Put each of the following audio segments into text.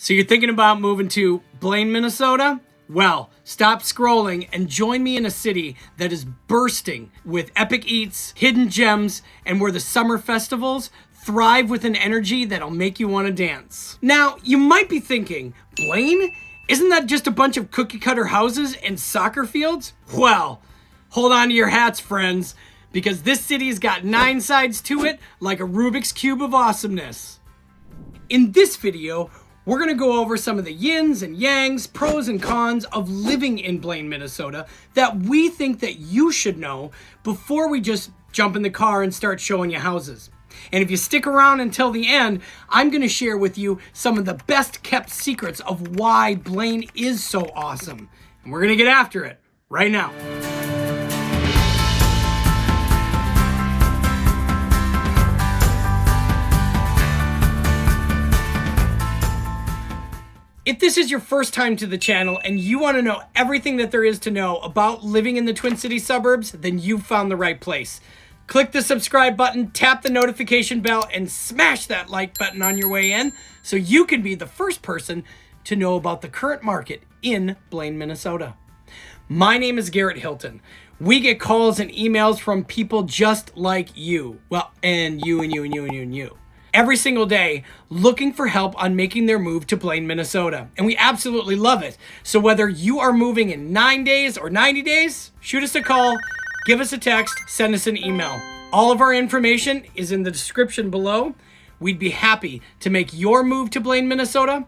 So you're thinking about moving to Blaine, Minnesota? Well, stop scrolling and join me in a city that is bursting with epic eats, hidden gems, and where the summer festivals thrive with an energy that'll make you want to dance. Now, you might be thinking, Blaine? Isn't that just a bunch of cookie cutter houses and soccer fields? Well, hold on to your hats, friends, because this city's got 9 sides to it like a Rubik's Cube of awesomeness. In this video, we're going to go over some of the yins and yangs, pros and cons of living in Blaine, Minnesota that we think that you should know before we just jump in the car and start showing you houses. And if you stick around until the end, I'm going to share with you some of the best kept secrets of why Blaine is so awesome. And we're going to get after it right now. If this is your first time to the channel and you want to know everything that there is to know about living in the Twin Cities suburbs, then you've found the right place. Click the subscribe button, tap the notification bell, and smash that like button on your way in so you can be the first person to know about the current market in Blaine, Minnesota. My name is Garrett Hilton. We get calls and emails from people just like you. Well, and you. Every single day looking for help on making their move to Blaine, Minnesota. And we absolutely love it. So whether you are moving in 9 days or 90 days, shoot us a call, give us a text, send us an email. All of our information is in the description below. We'd be happy to make your move to Blaine, Minnesota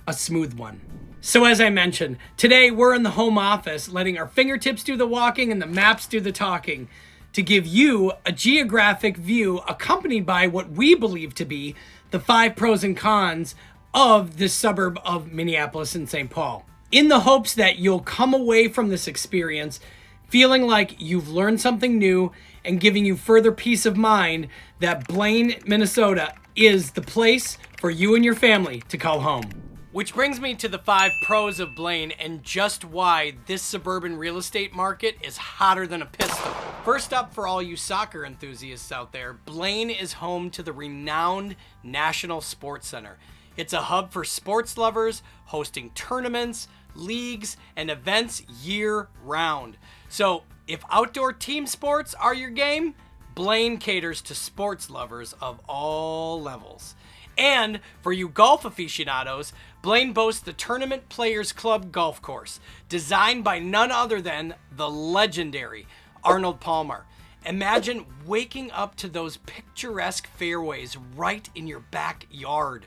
a smooth one. So as I mentioned, today we're in the home office letting our fingertips do the walking and the maps do the talking, to give you a geographic view accompanied by what we believe to be the 5 pros and cons of this suburb of Minneapolis and St. Paul. In the hopes that you'll come away from this experience feeling like you've learned something new and giving you further peace of mind that Blaine, Minnesota is the place for you and your family to call home. Which brings me to the 5 pros of Blaine and just why this suburban real estate market is hotter than a pistol. First up, for all you soccer enthusiasts out there, Blaine is home to the renowned National Sports Center. It's a hub for sports lovers, hosting tournaments, leagues, and events year-round. So if outdoor team sports are your game, Blaine caters to sports lovers of all levels. And for you golf aficionados, Blaine boasts the Tournament Players Club golf course, designed by none other than the legendary Arnold Palmer. Imagine waking up to those picturesque fairways right in your backyard.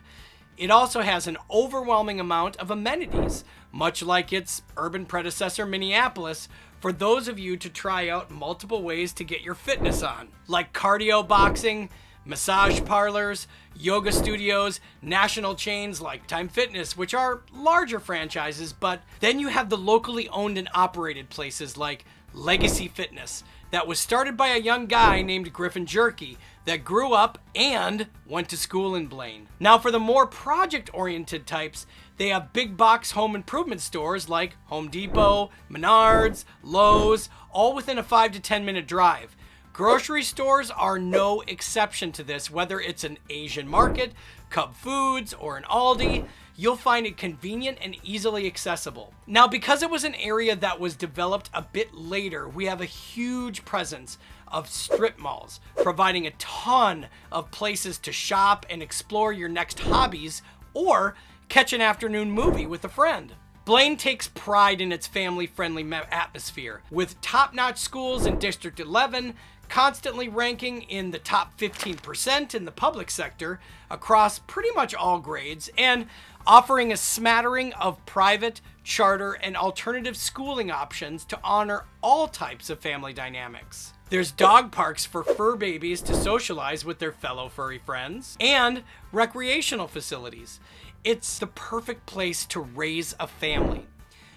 It also has an overwhelming amount of amenities, much like its urban predecessor Minneapolis, for those of you to try out multiple ways to get your fitness on, like cardio boxing, massage parlors, yoga studios, national chains like Time Fitness, which are larger franchises, but then you have the locally owned and operated places like Legacy Fitness, that was started by a young guy named Griffin Jerky that grew up and went to school in Blaine. Now for the more project-oriented types, they have big box home improvement stores like Home Depot, Menards, Lowe's, all within a 5 to 10 minute drive. Grocery stores are no exception to this, whether it's an Asian Market, Cub Foods, or an Aldi. You'll find it convenient and easily accessible. Now, because it was an area that was developed a bit later, we have a huge presence of strip malls, providing a ton of places to shop and explore your next hobbies or catch an afternoon movie with a friend. Blaine takes pride in its family-friendly atmosphere, with top-notch schools in District 11, constantly ranking in the top 15% in the public sector across pretty much all grades, and offering a smattering of private, charter, and alternative schooling options to honor all types of family dynamics. There's dog parks for fur babies to socialize with their fellow furry friends, and recreational facilities. It's the perfect place to raise a family.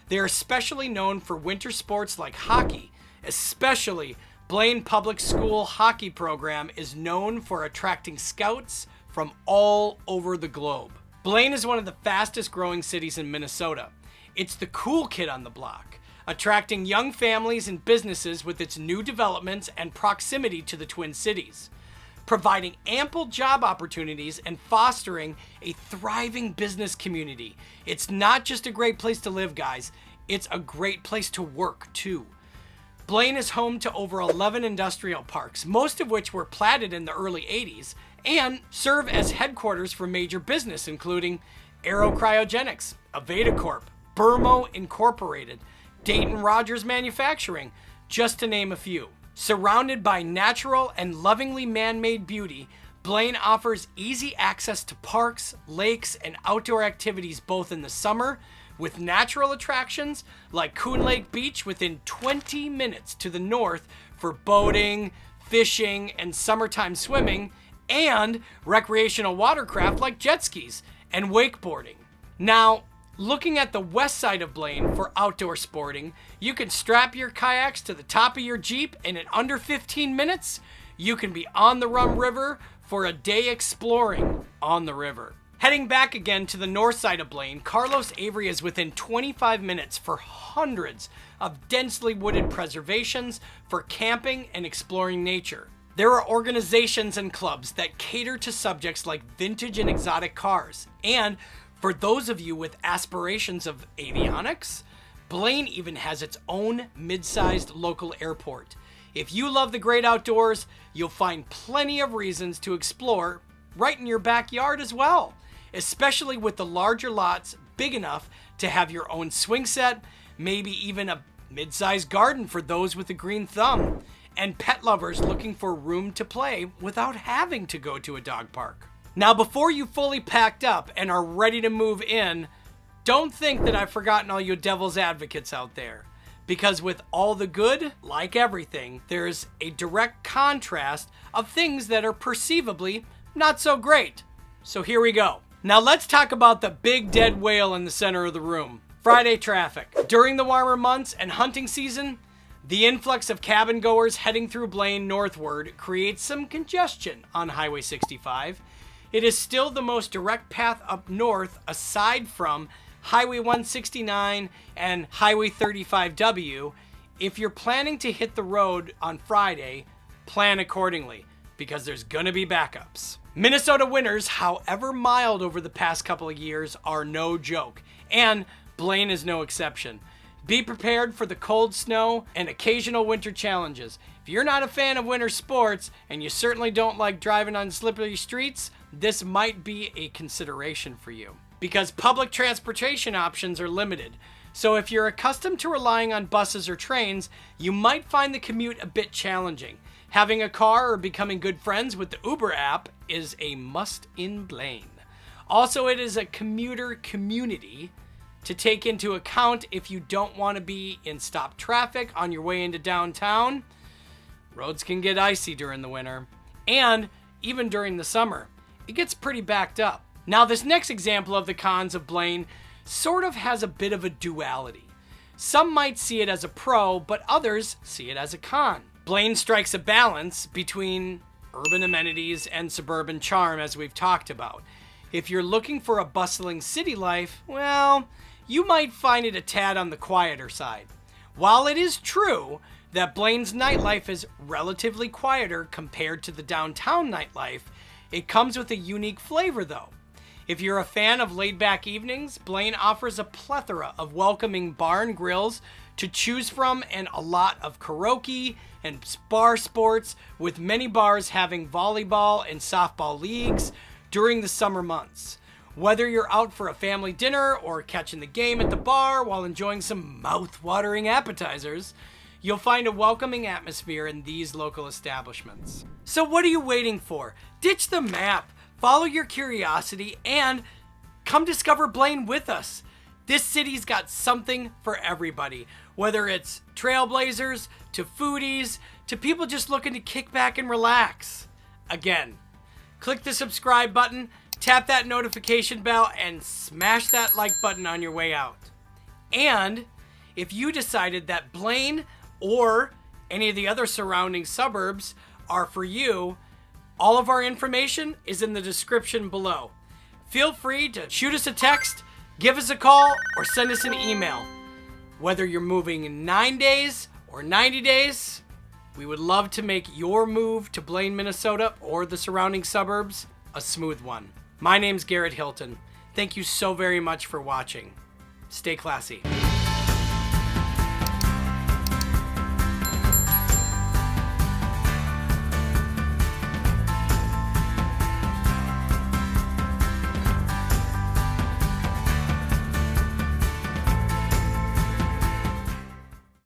They're especially known for winter sports like hockey. Especially Blaine Public School hockey program is known for attracting scouts from all over the globe. Blaine is one of the fastest growing cities in Minnesota. It's the cool kid on the block, attracting young families and businesses with its new developments and proximity to the Twin Cities. providing ample job opportunities and fostering a thriving business community. It's not just a great place to live, guys. It's a great place to work, too. Blaine is home to over 11 industrial parks, most of which were platted in the early 80s, and serve as headquarters for major business, including Aero Cryogenics, Aveda Corp, Burmo Incorporated, Dayton Rogers Manufacturing, just to name a few. Surrounded by natural and lovingly man-made beauty, Blaine offers easy access to parks, lakes, and outdoor activities both in the summer, with natural attractions like Coon Lake Beach within 20 minutes to the north for boating, fishing, and summertime swimming, and recreational watercraft like jet skis and wakeboarding. Now, looking at the west side of Blaine for outdoor sporting, you can strap your kayaks to the top of your Jeep, and in under 15 minutes, you can be on the Rum River for a day exploring on the river. Heading back again to the north side of Blaine, Carlos Avery is within 25 minutes for hundreds of densely wooded preservations for camping and exploring nature. There are organizations and clubs that cater to subjects like vintage and exotic cars. And for those of you with aspirations of avionics, Blaine even has its own mid-sized local airport. If you love the great outdoors, you'll find plenty of reasons to explore right in your backyard as well, especially with the larger lots big enough to have your own swing set, maybe even a mid-sized garden for those with a green thumb, and pet lovers looking for room to play without having to go to a dog park. Now, before you fully packed up and are ready to move in, don't think that I've forgotten all you devil's advocates out there. Because with all the good, like everything, there's a direct contrast of things that are perceivably not so great. So here we go. Now let's talk about the big dead whale in the center of the room. Friday traffic. During the warmer months and hunting season, the influx of cabin goers heading through Blaine northward creates some congestion on Highway 65. It is still the most direct path up north aside from Highway 169 and Highway 35W. If you're planning to hit the road on Friday, plan accordingly because there's gonna be backups. Minnesota winters, however mild over the past couple of years, are no joke, and Blaine is no exception. Be prepared for the cold snow and occasional winter challenges. If you're not a fan of winter sports, and you certainly don't like driving on slippery streets, this might be a consideration for you. Because public transportation options are limited. So if you're accustomed to relying on buses or trains, you might find the commute a bit challenging. Having a car or becoming good friends with the Uber app is a must in Blaine. Also, it is a commuter community to take into account if you don't want to be in stop traffic on your way into downtown. Roads can get icy during the winter, and even during the summer. It gets pretty backed up. Now, this next example of the cons of Blaine sort of has a bit of a duality. Some might see it as a pro, but others see it as a con. Blaine strikes a balance between urban amenities and suburban charm, as we've talked about. If you're looking for a bustling city life, well, you might find it a tad on the quieter side. While it is true that Blaine's nightlife is relatively quieter compared to the downtown nightlife, it comes with a unique flavor though. If you're a fan of laid-back evenings, Blaine offers a plethora of welcoming bar and grills to choose from and a lot of karaoke and bar sports, with many bars having volleyball and softball leagues during the summer months. Whether you're out for a family dinner or catching the game at the bar while enjoying some mouth-watering appetizers, you'll find a welcoming atmosphere in these local establishments. So what are you waiting for? Ditch the map, follow your curiosity, and come discover Blaine with us. This city's got something for everybody, whether it's trailblazers, to foodies, to people just looking to kick back and relax. Again, click the subscribe button, tap that notification bell, and smash that like button on your way out. And if you decided that Blaine or any of the other surrounding suburbs are for you, all of our information is in the description below. Feel free to shoot us a text, give us a call, or send us an email. Whether you're moving in 9 days or 90 days, We would love to make your move to Blaine, Minnesota or the surrounding suburbs a smooth one. My name's Garrett Hilton. Thank you so very much for watching. Stay classy.